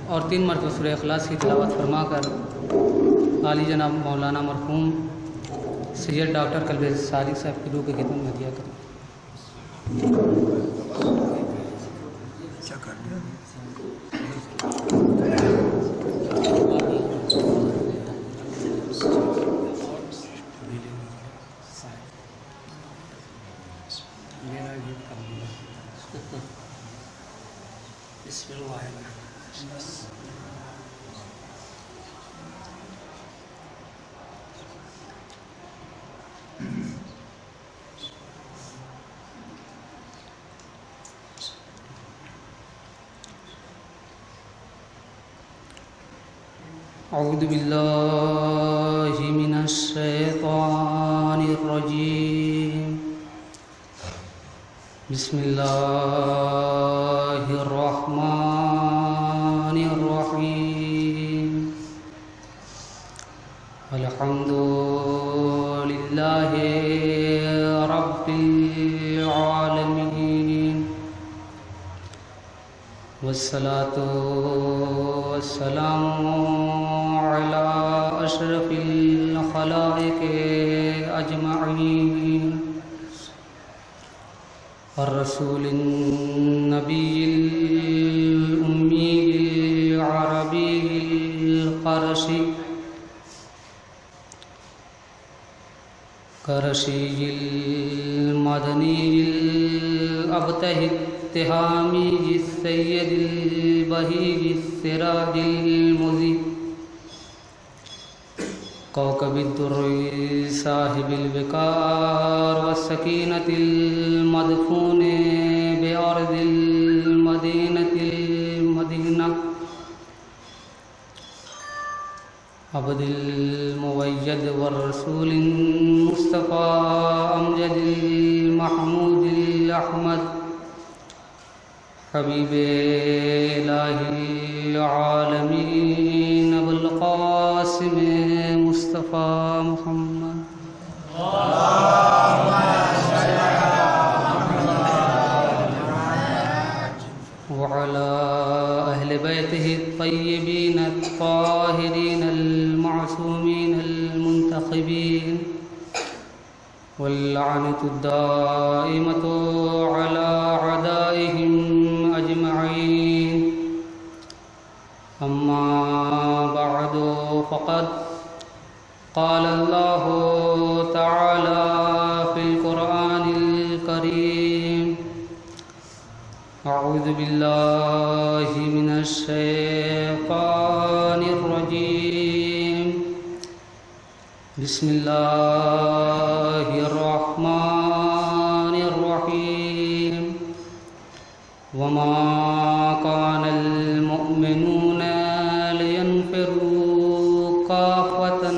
और 3 मरतबा सूरह इखलास की तिलावत फरमा कर आली जनाब मौलाना मरहूम सैयद डॉक्टर कल्बे सारी साहब की रूह की खिदमत में दिया करें। औज़ु बिल्लाहि मिनश शैतानिर रजीम। बिस्मिल्लाहिर रहमानिर रहीम। अल्हम्दुलिल्लाहि रब्बिल आलमीन वस्सलातु वस्सलामु अला अशरफिल खलाइक अजमईन अर्रसूलिन नबिय्यिल उम्मिय्यिल अरबिय्यिल क़रशिय्यिल मदनिय्यिल अबतही इत्तिहामिय्यिस सय्यदिल बहिय्यिस सिराजिल मुज़ीद कौकबिद्दुर्रि साहिबिल विकार वस्सकीनतिल मदफूने बिअर्दिल मदीनतिल मदीना अब्दिल मुवय्यद वरसूलिन मुस्तफ़ा अमजदिल महमूदिल अहमद हबीबे इलाहिल आलमीन अबुल क़ासिम मुस्तफ़ा मुहम्मद व अला अहले बैतिहि अत्तय्यबीन अत्ताहिरीन अल-मासूमीन अल-मुंतखबीन वल्लअनतु दाइमतु अला अदाइहिम अजमईन। अम्मा बअदु फ़क़द क़ाल अल्लाहु तआला फ़िल क़ुरआनिल करीम अऊज़ु बिल्लाहि मिनश शैतानिर रजीम। बिस्मिल्लाहिर रहमानिर रहीम। वमा कानल मुअ्मिनूना लियन्फ़िरू काफ़तन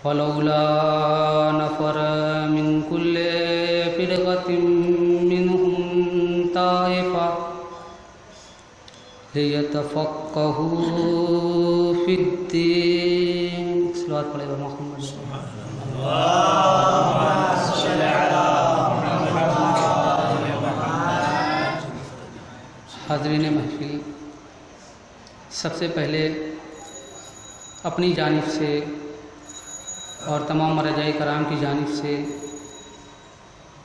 फलौला नफ़र मिन कुल्लि फ़िरक़तिन मिनहुम ताइफ़ा लियतफ़क़्क़हू फ़िद्दीन। सल्लल्लाहु अलैहि वसल्लम। हाज़रीन महफ़िल, सबसे पहले अपनी जानिब से और तमाम मरजाए कराम की जानिब से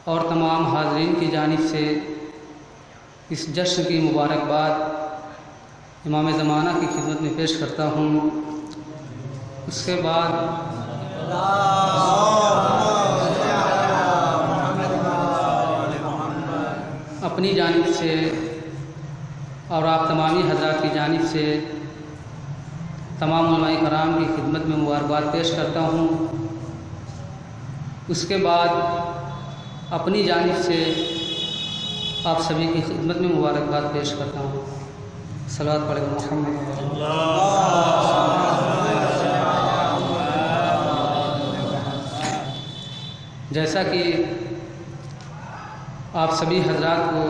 और तमाम हाज़रीन की जानिब से इस जश्न की मुबारकबाद इमाम ज़माना की खिदमत में पेश करता हूँ। उसके बाद अपनी जानिब से और आप तमामी हज़रात की जानिब से तमाम उलमाए कराम की खिदमत में मुबारकबाद पेश करता हूँ। उसके बाद अपनी जानिब से आप सभी की खिदमत में मुबारकबाद पेश करता हूँ। सलावत पढ़े मुहम्मद। जैसा कि आप सभी हज़रात को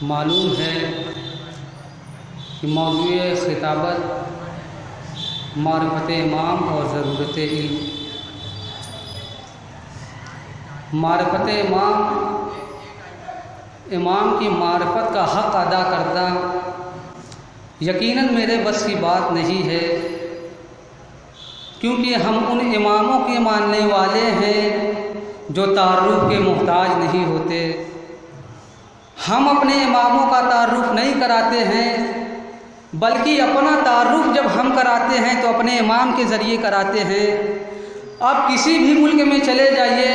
मालूम है कि मौज़ूए ख़िताबत मारिफ़त इमाम और ज़रूरत इल्म। मारिफ़त इमाम इमाम की मारिफत का हक़ अदा करना यकीनन मेरे बस की बात नहीं है, क्योंकि हम उन इमामों के मानने वाले हैं जो तारुफ के मोहताज नहीं होते। हम अपने इमामों का तारुफ नहीं कराते हैं, बल्कि अपना तारुफ जब हम कराते हैं तो अपने इमाम के ज़रिए कराते हैं। आप किसी भी मुल्क में चले जाइए,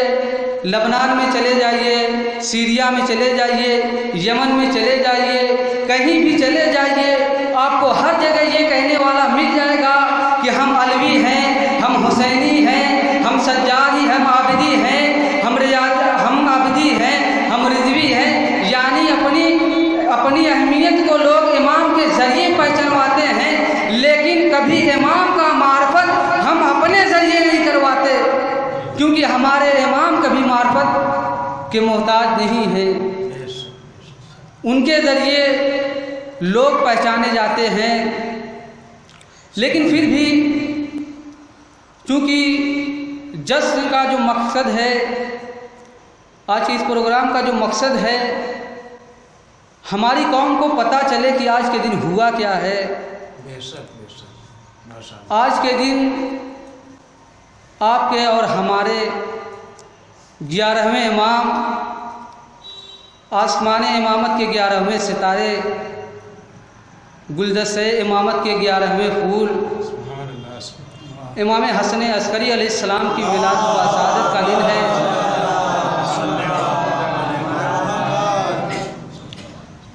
लबनान में चले जाइए, सीरिया में चले जाइए, यमन में चले जाइए, कहीं भी चले जाइए, आपको हर जगह ये कहने वाला मिल जाएगा कि हम अलवी हैं, हम हुसैनी हैं, हम सज्जादी, हम आबिदी हैं, हम आबिदी हैं, हम रिजवी हैं। यानी अपनी अहमियत को लोग इमाम के ज़रिए पहचानवाते हैं, लेकिन कभी इमाम का मार्फत हम अपने ज़रिए नहीं करवाते, क्योंकि हमारे इमाम कभी मार्फत के मोहताज नहीं हैं। उनके ज़रिए लोग पहचाने जाते हैं। लेकिन फिर भी चूँकि जश्न का जो मकसद है, आज के इस प्रोग्राम का जो मकसद है, हमारी कौम को पता चले कि आज के दिन हुआ क्या है। आज के दिन आपके और हमारे 11वें इमाम, आसमान इमामत के 11वें सितारे, गुलदस्ते इमामत के 11वें फूल, इमाम हसन अस्करी अलैहिस्सलाम की विलादत व शहादत का दिन है।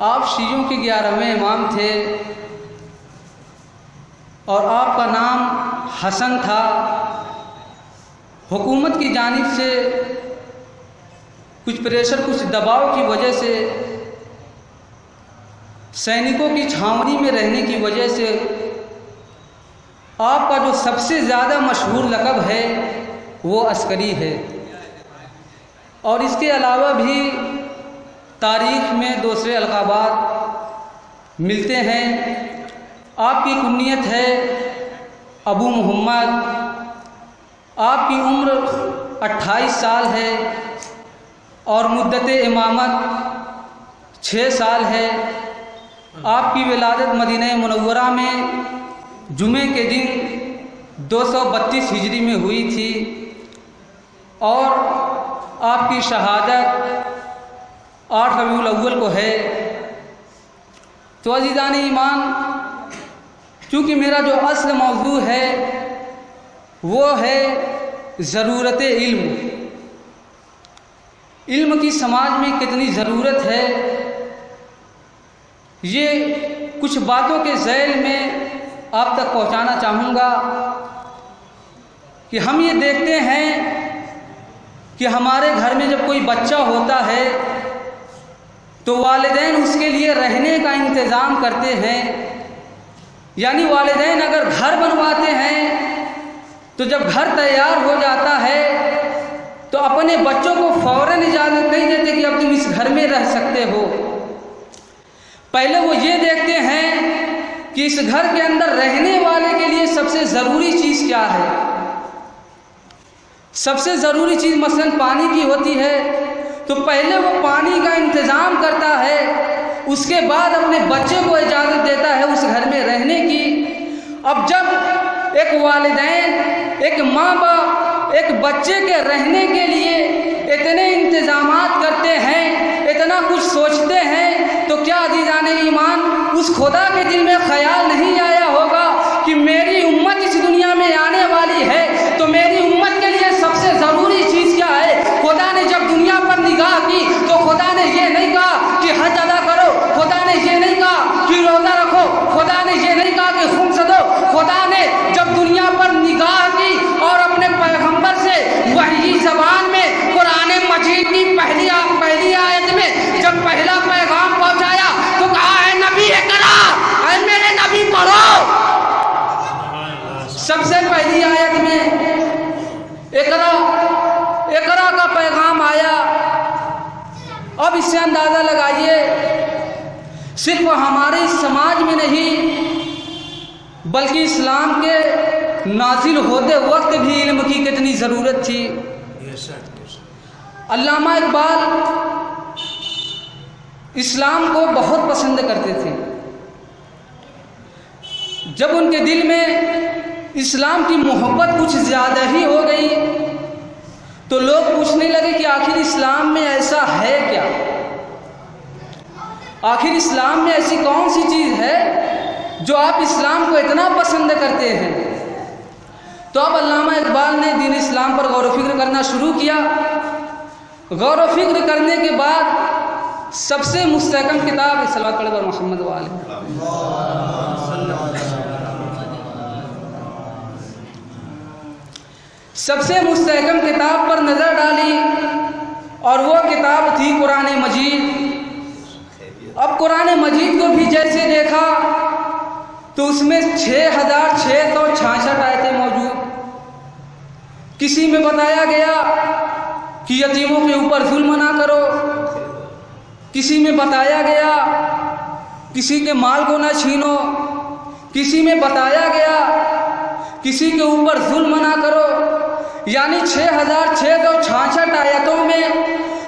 आप शीयों के 11वें इमाम थे और आपका नाम हसन था। हुकूमत की जानिब से कुछ प्रेशर, कुछ दबाव की वजह से, सैनिकों की छावनी में रहने की वजह से आपका जो सबसे ज़्यादा मशहूर लक़ब है वो अस्करी है। और इसके अलावा भी तारीख़ में दूसरे अलक़ाबात मिलते हैं। आपकी कुन्नियत है अबू मोहम्मद, आपकी उम्र 28 साल है और मुद्दत इमामत 6 साल है। आपकी विलादत मदीना मुनव्वरा में जुमे के दिन 232 हिजरी में हुई थी और आपकी शहादत 8 रबीउल अव्वल को है। तो अज़ीज़ान ईमान, चूँकि मेरा जो असल मौजू है वो है ज़रूरत इल्म की समाज में कितनी ज़रूरत है, ये कुछ बातों के ज़ैल में आप तक पहुंचाना चाहूँगा। कि हम ये देखते हैं कि हमारे घर में जब कोई बच्चा होता है तो वालिदैन उसके लिए रहने का इंतज़ाम करते हैं। यानी वालिदैन अगर घर बनवाते हैं तो जब घर तैयार हो जाता है तो अपने बच्चों को फ़ौरन इजाज़त नहीं देते कि अब तुम इस घर में रह सकते हो। पहले वो ये देखते हैं कि इस घर के अंदर रहने वाले के लिए सबसे ज़रूरी चीज़ क्या है। सबसे ज़रूरी चीज़ मसलन पानी की होती है, तो पहले वो पानी का इंतज़ाम करता है, उसके बाद अपने बच्चे को इजाज़त देता है उस घर में रहने की। अब जब एक वालिदैन, एक माँ बाप एक बच्चे के रहने के लिए इतने इंतज़ामात करते हैं, इतना कुछ सोचते हैं, तो क्या अज़ीज़ान ईमान उस खुदा के दिल में ख्याल नहीं आया होगा कि मेरी उम्मत इस दुनिया में आने वाली है, तो मेरी उम्मत के लिए सबसे ज़रूरी चीज़ क्या है। खुदा ने जब दुनिया पर निगाह की तो खुदा ने ये नहीं कहा कि हज अदा करो, खुदा ने ये नहीं कहा कि रोज़ा रखो, खुदा ने ये नहीं कहा कि खून सदो। खुदा ने जब दुनिया पर निगाह की और अपने पैगंबर से वही ज़बान में कुरान मजीद की पहली आयत में जब पहला पैगाम पहुंचाया तो कहा है नबी इकरा, ऐ मेरे नबी पढ़ो। सबसे पहली आयत में इकरा का पैगाम आया। अब इससे अंदाज़ा लगाइए, सिर्फ हमारे समाज में नहीं बल्कि इस्लाम के नाजिल होते वक्त भी इल्म की कितनी ज़रूरत थी। अल्लामा इकबाल इस्लाम को बहुत पसंद करते थे। जब उनके दिल में इस्लाम की मोहब्बत कुछ ज़्यादा ही हो गई तो लोग पूछने लगे कि आखिर इस्लाम में ऐसा है क्या, आखिर इस्लाम में ऐसी कौन सी चीज़ है जो आप इस्लाम को इतना पसंद करते हैं। तो अब अल्लामा इकबाल ने दीन इस्लाम पर गौर व फिक्र करना शुरू किया। गौर व फिक्र करने के बाद सबसे मुस्तहकम किताब सल्लल्लाहु अलैहि मोहम्मद वाले सबसे मुस्तहकम किताब पर नज़र डाली और वो किताब थी कुरान मजीद। अब कुरान मजीद को भी जैसे देखा तो उसमें 6666 आयतें मौजूद। किसी में बताया गया कि यतीमों के ऊपर जुल्म ना करो, किसी में बताया गया किसी के माल को ना छीनो, किसी में बताया गया किसी के ऊपर जुल्म ना करो। यानी 6666 आयतों में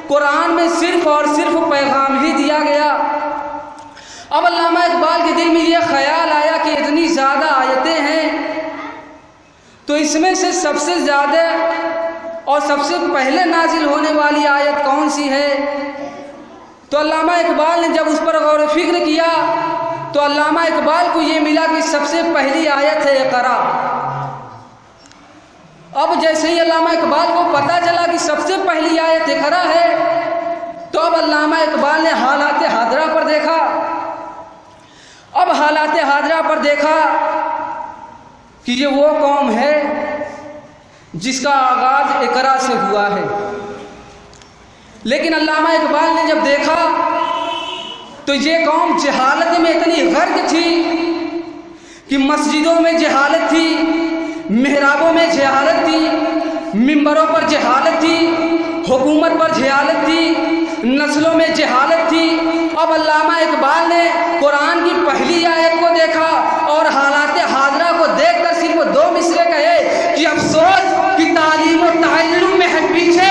कुरान में सिर्फ और सिर्फ पैगाम ही दिया गया। अब अल्लामा इकबाल के दिल में ये ख्याल आया कि इतनी ज़्यादा आयतें हैं तो इसमें से सबसे ज़्यादा और सबसे पहले नाजिल होने वाली आयत कौन सी है। तो अल्लामा इकबाल ने जब उस पर गौर फिक्र किया तो अल्लामा इकबाल को ये मिला कि सबसे पहली आयत है इक़रा। अब जैसे ही अल्लामा इकबाल को पता चला कि सबसे पहली आयत इक़रा है तो अब अल्लामा इकबाल ने हालात हाजरा पर देखा। अब हालात हाजरा पर देखा कि ये वो कौम है जिसका आगाज़ इक़रा से हुआ है। लेकिन अल्लामा इकबाल ने जब देखा तो ये कौम जहालत में इतनी गर्क थी कि मस्जिदों में जहालत थी, मेहराबों में जहालत थी, मिंबरों पर जहालत थी, हुकूमत पर जहालत थी, नस्लों में जहालत थी। अब अल्लामा इकबाल ने कुरान की पहली आयत को देखा और हालात हाजरा को देखकर सिर्फ 2 मिसरे कहे कि अफसोस कि तालीम और ताल्लुम में है पीछे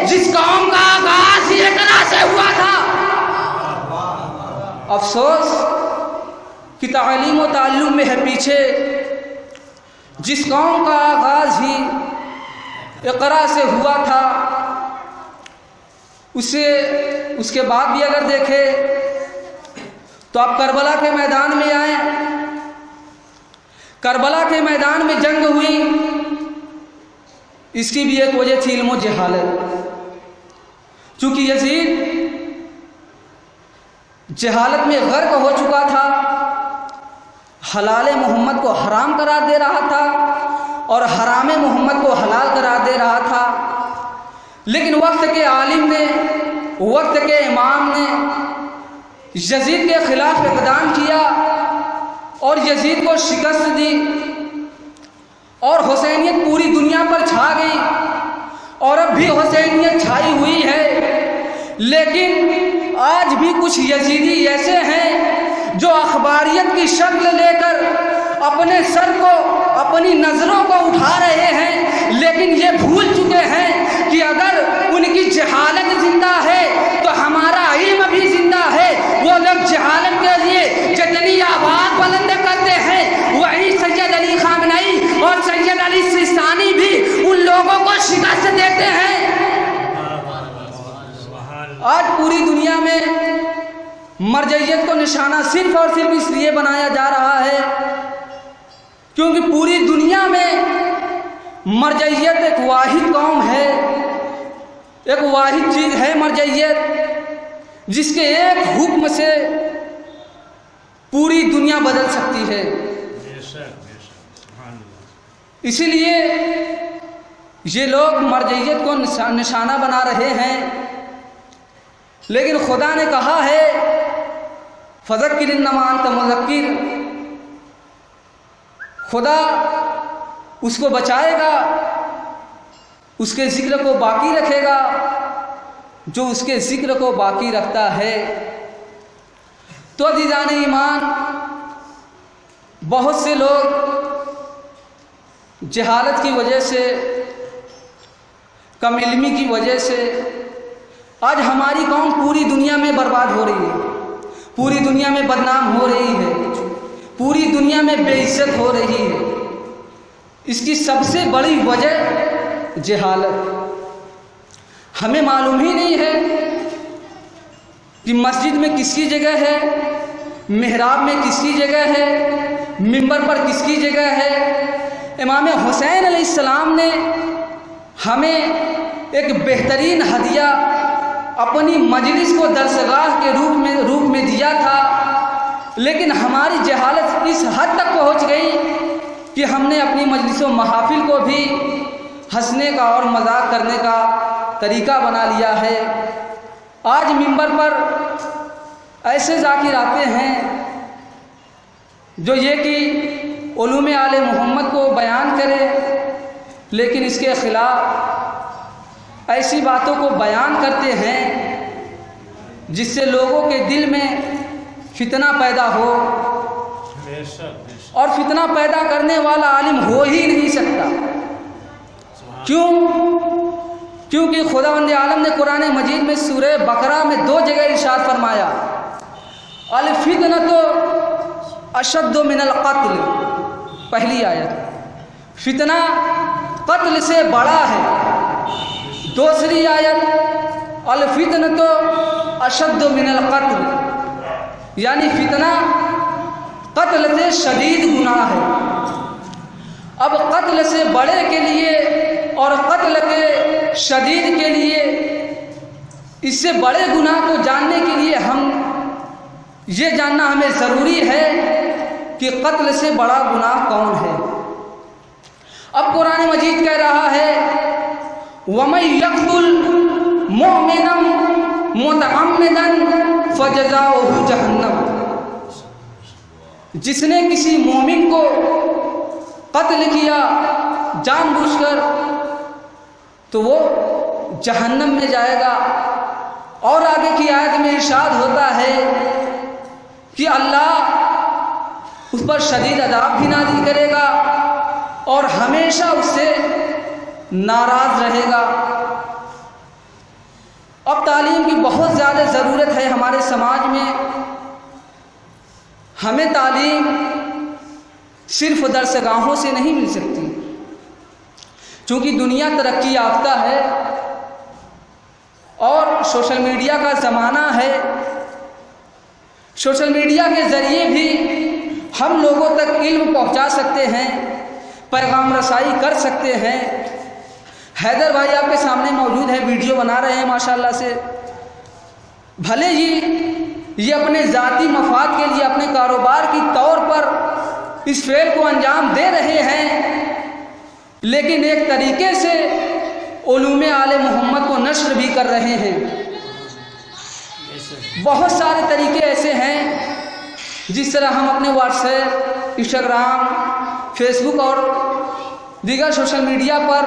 जिस कौम का आगाज ही इक़रा से हुआ था। अफसोस कि तालीम और ताल्लुम में है पीछे जिस कौम का आगाज ही इक़रा से हुआ था। उसके बाद भी अगर देखें तो आप करबला के मैदान में आए। करबला के मैदान में जंग हुई, इसकी भी एक वजह थी इल्म जहालत। चूँकि यजीद जहालत में गर्क हो चुका था, हलाल मोहम्मद को हराम करार दे रहा था और हराम मोहम्मद को हलाल करार दे रहा था। लेकिन वक्त के आलिम ने, वक्त के इमाम ने यजीद के ख़िलाफ़ इक़दाम किया और यजीद को शिकस्त दी और हुसैनियत पूरी दुनिया पर छा गई और अब भी हुसैनियत छाई हुई है। लेकिन आज भी कुछ यजीदी ऐसे हैं जो अखबारियत की शक्ल लेकर अपने सर को, अपनी नज़रों को उठा रहे हैं, लेकिन ये भूल चुके हैं कि अगर उनकी जहालत जिंदा है तो हमारा इल्म भी जिंदा है। वो लोग जहालत के लिए जितनी आवाज़ बुलंद करते हैं वही सैयद अली खामनई और सैयद अली सिस्तानी भी उन लोगों को शिकस्त देते हैं। आज पूरी दुनिया में मरजइयत को निशाना सिर्फ और सिर्फ इसलिए बनाया जा रहा है क्योंकि पूरी दुनिया में मरजइयत एक वाहिद कौम है, एक वाहिद चीज़ है मरजइयत जिसके एक हुक्म से पूरी दुनिया बदल सकती है। इसीलिए ये लोग मरजइयत को निशाना बना रहे हैं। लेकिन खुदा ने कहा है फ़ज़क्किर इन्नमा अंत मुज़क्किर, खुदा उसको बचाएगा, उसके ज़िक्र को बाकी रखेगा जो उसके ज़िक्र को बाकी रखता है। तो अज़ीज़ान ईमान, बहुत से लोग जहालत की वजह से, कम इल्मी की वजह से आज हमारी कौम पूरी दुनिया में बर्बाद हो रही है। पूरी दुनिया में बदनाम हो रही है, पूरी दुनिया में बेइज्जत हो रही है। इसकी सबसे बड़ी वजह जहालत। हमें मालूम ही नहीं है कि मस्जिद में किसकी जगह है, मेहराब में किसकी जगह है, मिंबर पर किसकी जगह है। इमाम हुसैन अलैहिस्सलाम ने हमें एक बेहतरीन हदिया अपनी मजलिस को दरसगाह के रूप में दिया था, लेकिन हमारी जहालत इस हद तक पहुंच गई कि हमने अपनी मजलिसों महफिल को भी हंसने का और मजाक करने का तरीका बना लिया है। आज मिंबर पर ऐसे जाकिर आते हैं जो ये कि उलूम आले मोहम्मद को बयान करें, लेकिन इसके ख़िलाफ़ ऐसी बातों को बयान करते हैं जिससे लोगों के दिल में फितना पैदा हो, और फितना पैदा करने वाला आलिम हो ही नहीं सकता। क्यों? क्योंकि खुदावंद आलम ने कुरान मजीद में सूरह बकरा में 2 जगह इरशाद फरमाया, अल फितनतो अशद्दु मिनल क़त्ल। पहली आयत, फितना कत्ल से बड़ा है। दूसरी आयत, अल फितनतो अशद्दु मिनल क़त्ल, यानी फितना कत्ल से शदीद गुनाह है। अब कत्ल से बड़े के लिए और कत्ल के शदीद के लिए, इससे बड़े गुनाह को जानने के लिए हम ये जानना हमें ज़रूरी है कि कत्ल से बड़ा गुनाह कौन है। अब कुरान मजीद कह रहा है, वमन यक़्तुल मुअमिनन मुतअम्मिदन फजज़ाउहु जहन्नम। जिसने किसी मोमिन को कत्ल किया जानबूझकर तो वो जहन्नम में जाएगा। और आगे की आयत में इरशाद होता है कि अल्लाह उस पर शदीद अज़ाब भी नाज़िल करेगा और हमेशा उससे नाराज़ रहेगा। अब तालीम की बहुत ज़्यादा ज़रूरत है हमारे समाज में। हमें तालीम सिर्फ दरसगाहों से नहीं मिल सकती, क्योंकि दुनिया तरक्की याफ्ता है और सोशल मीडिया का ज़माना है। सोशल मीडिया के ज़रिए भी हम लोगों तक इल्म पहुंचा सकते हैं, पैगाम रसाई कर सकते हैं। हैदर भाई आपके सामने मौजूद है, वीडियो बना रहे हैं माशाल्लाह से। भले ही ये अपने ज़ाती मफाद के लिए, अपने कारोबार की तौर पर इस फेल को अंजाम दे रहे हैं, लेकिन एक तरीके से उलूम आले मोहम्मद को नश्र भी कर रहे हैं। बहुत सारे तरीके ऐसे हैं जिस तरह हम अपने व्हाट्सएप, इंस्टाग्राम, फेसबुक और दीगर सोशल मीडिया पर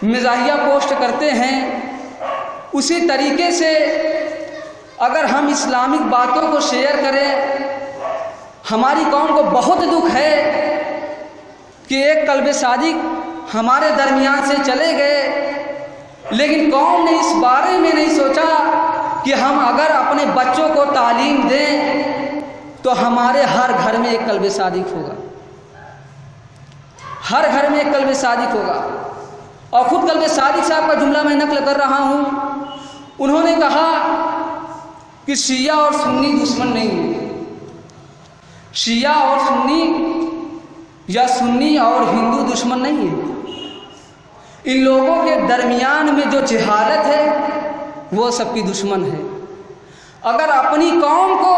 मिज़ाहिया पोस्ट करते हैं। उसी तरीके से अगर हम इस्लामिक बातों को शेयर करें, हमारी कौम को बहुत दुख है कि एक कल्ब सादिक हमारे दरमियान से चले गए, लेकिन कौम ने इस बारे में नहीं सोचा कि हम अगर अपने बच्चों को तालीम दें तो हमारे हर घर में एक कल्ब सादिक होगा, हर घर में एक कल्ब सादिक होगा। और ख़ुद कल्ब सादिक साहब का जुमला मैं नकल कर रहा हूँ। उन्होंने कहा कि शिया और सुन्नी दुश्मन नहीं है, शिया और सुन्नी या सुन्नी और हिंदू दुश्मन नहीं है। इन लोगों के दरमियान में जो जहालत है वो सबकी दुश्मन है। अगर अपनी कौम को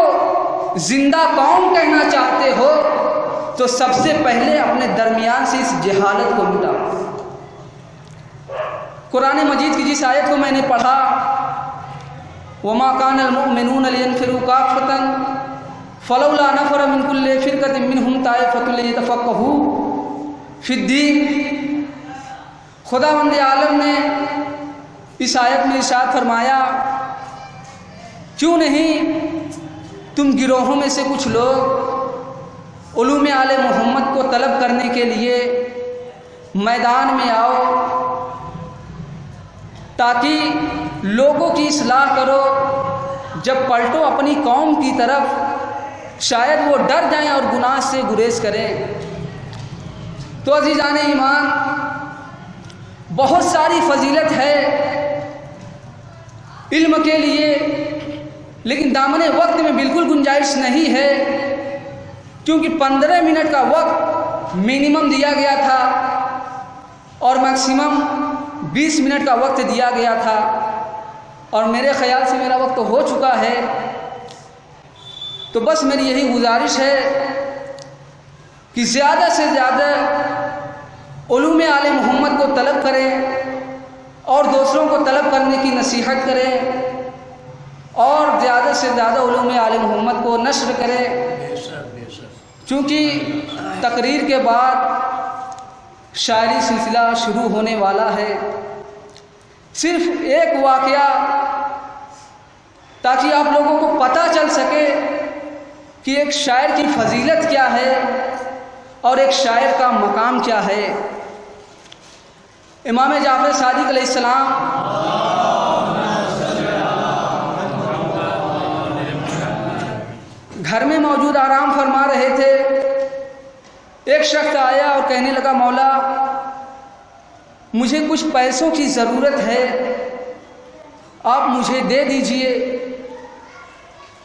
जिंदा कौम कहना चाहते हो तो सबसे पहले अपने दरमियान से इस जहालत को मिटाओ। कुरान मजीद की जिस आयत को मैंने पढ़ा, वमा कानल मुमिनूना लियनफिरू काफ़तन फलौला नफ़र मिन कुल्लि फ़िरक़तिन मिनहुम ताइफ़तुन लियतफ़क़्क़हू फ़िद्दीन। खुदावंद आलम ने इस आयत में इरशाद फरमाया, क्यों नहीं तुम गिरोहों में से कुछ लोग उलूम आले मोहम्मद को तलब करने के लिए मैदान में आओ, ताकि लोगों की इस्लाह करो, जब पलटो अपनी कौम की तरफ, शायद वो डर जाएं और गुनाह से गुरेज करें। तो अज़ीज़ान ईमान, बहुत सारी फजीलत है इल्म के लिए, लेकिन दामने वक्त में बिल्कुल गुंजाइश नहीं है, क्योंकि 15 मिनट का वक्त मिनिमम दिया गया था और मैक्सिमम 20 मिनट का वक्त दिया गया था, और मेरे ख़याल से मेरा वक्त हो चुका है। तो बस मेरी यही गुजारिश है कि ज़्यादा से ज़्यादा उलूम आले मोहम्मद को तलब करें और दूसरों को तलब करने की नसीहत करें, और ज़्यादा से ज़्यादा उलूम आले मोहम्मद को नश्र करें। चूँकि तकरीर के बाद शायरी सिलसिला शुरू होने वाला है। सिर्फ एक वाक़या, ताकि आप लोगों को पता चल सके कि एक शायर की फजीलत क्या है और एक शायर का मकाम क्या है। इमाम जाफ़र सादिक़ अलैहिस्सलाम घर में मौजूद आराम फरमा रहे थे। एक शख्स आया और कहने लगा, मौला मुझे कुछ पैसों की ज़रूरत है, आप मुझे दे दीजिए।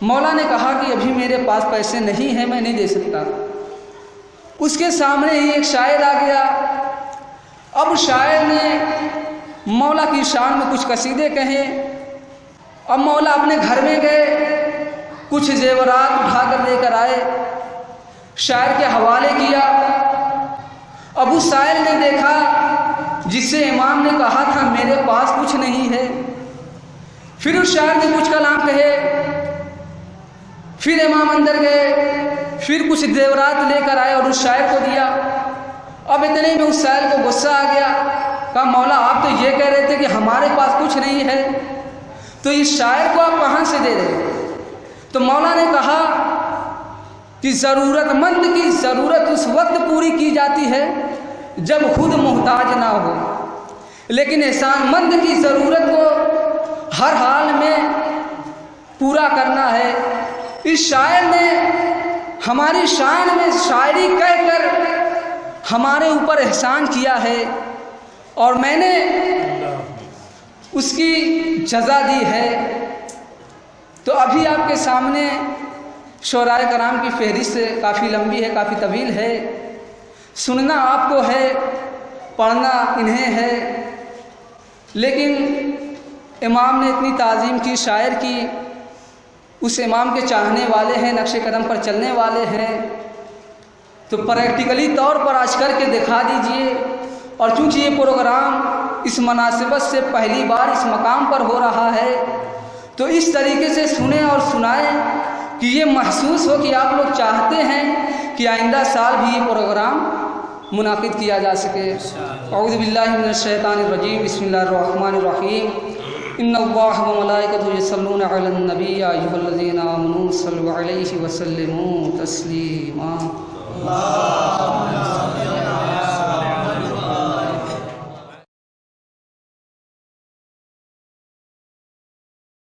मौला ने कहा कि अभी मेरे पास पैसे नहीं हैं, मैं नहीं दे सकता। उसके सामने ही एक शायर आ गया। अब शायर ने मौला की शान में कुछ कसीदे कहे। अब मौला अपने घर में गए, कुछ जेवरात उठाकर लेकर आए, शायर के हवाले किया। अब उस शायर ने देखा जिससे इमाम ने कहा था मेरे पास कुछ नहीं है। फिर उस शायर ने कुछ कलाम कहे, फिर इमाम अंदर गए, फिर कुछ जेवरात लेकर आए और उस शायर को दिया। अब इतने में उस शायर को गुस्सा आ गया, कहा मौला आप तो ये कह रहे थे कि हमारे पास कुछ नहीं है, तो इस शायर को आप कहाँ से दे रहे? तो मौला ने कहा कि ज़रूरतमंद की ज़रूरत उस वक्त पूरी की जाती है जब खुद मोहताज ना हो, लेकिन एहसानमंद की ज़रूरत को हर हाल में पूरा करना है। इस शायर ने हमारी शान में शायरी कहकर हमारे ऊपर एहसान किया है और मैंने उसकी जज़ा दी है। तो अभी आपके सामने शुअराए कराम की फहरिस्त काफ़ी लंबी है, काफ़ी तवील है। सुनना आपको है, पढ़ना इन्हें है, लेकिन इमाम ने इतनी ताज़ीम की शायर की, उस इमाम के चाहने वाले हैं, नक्शे कदम पर चलने वाले हैं, तो प्रैक्टिकली तौर पर आज करके दिखा दीजिए। और चूँकि ये प्रोग्राम इस मुनासिबत से पहली बार इस मकाम पर हो रहा है, तो इस तरीके से सुने और सुनाएं कि ये महसूस हो कि आप लोग चाहते हैं कि आइंदा साल भी ये प्रोग्राम मुनाकिद किया जा सके। अऊज़ु बिल्लाहि मिनश शैतानिर रजीम, बिस्मिल्लाहिर रहमानिर रहीम। इन्नल्लाह व मलाइकतहु यसल्लूना अलन नबी या अय्युहल्लज़ीना आमनू सल्लु अलैहि व सल्लिमू तस्लीमा।